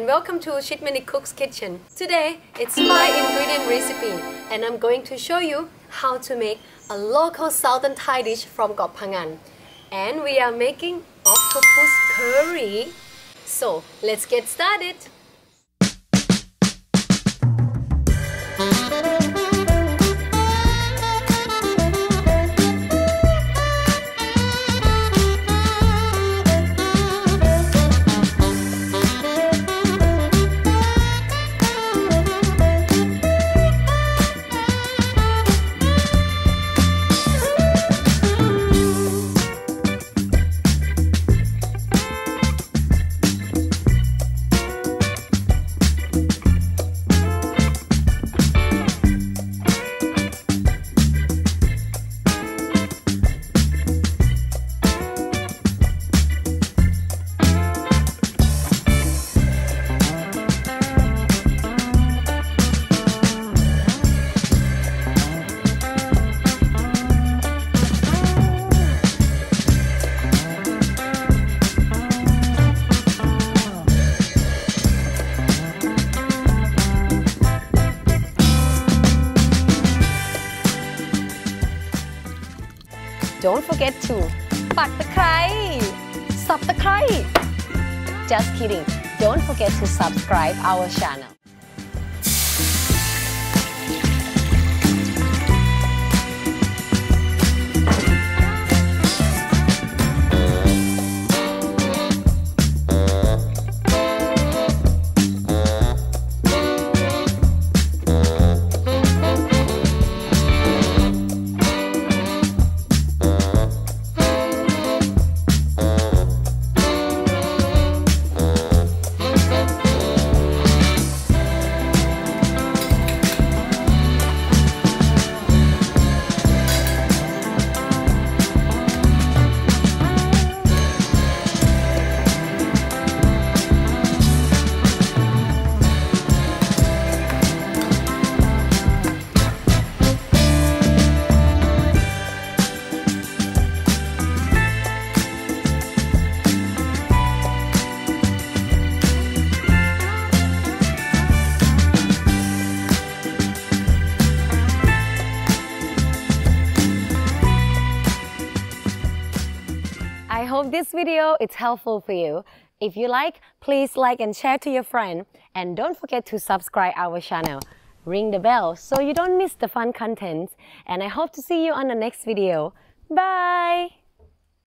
welcome to Chitmani Cook's Kitchen. Today it's 5-ingredient recipe and I'm going to show you how to make a local southern Thai dish from Got Phangan. And we are making octopus curry. So let's get started. Don't forget to ปักตะไคร้ subscribe. Just kidding. Don't forget to subscribe our channel. I hope this video is helpful for you. If you like, please like and share to your friend. And don't forget to subscribe our channel. Ring the bell so you don't miss the fun content. And I hope to see you on the next video. Bye!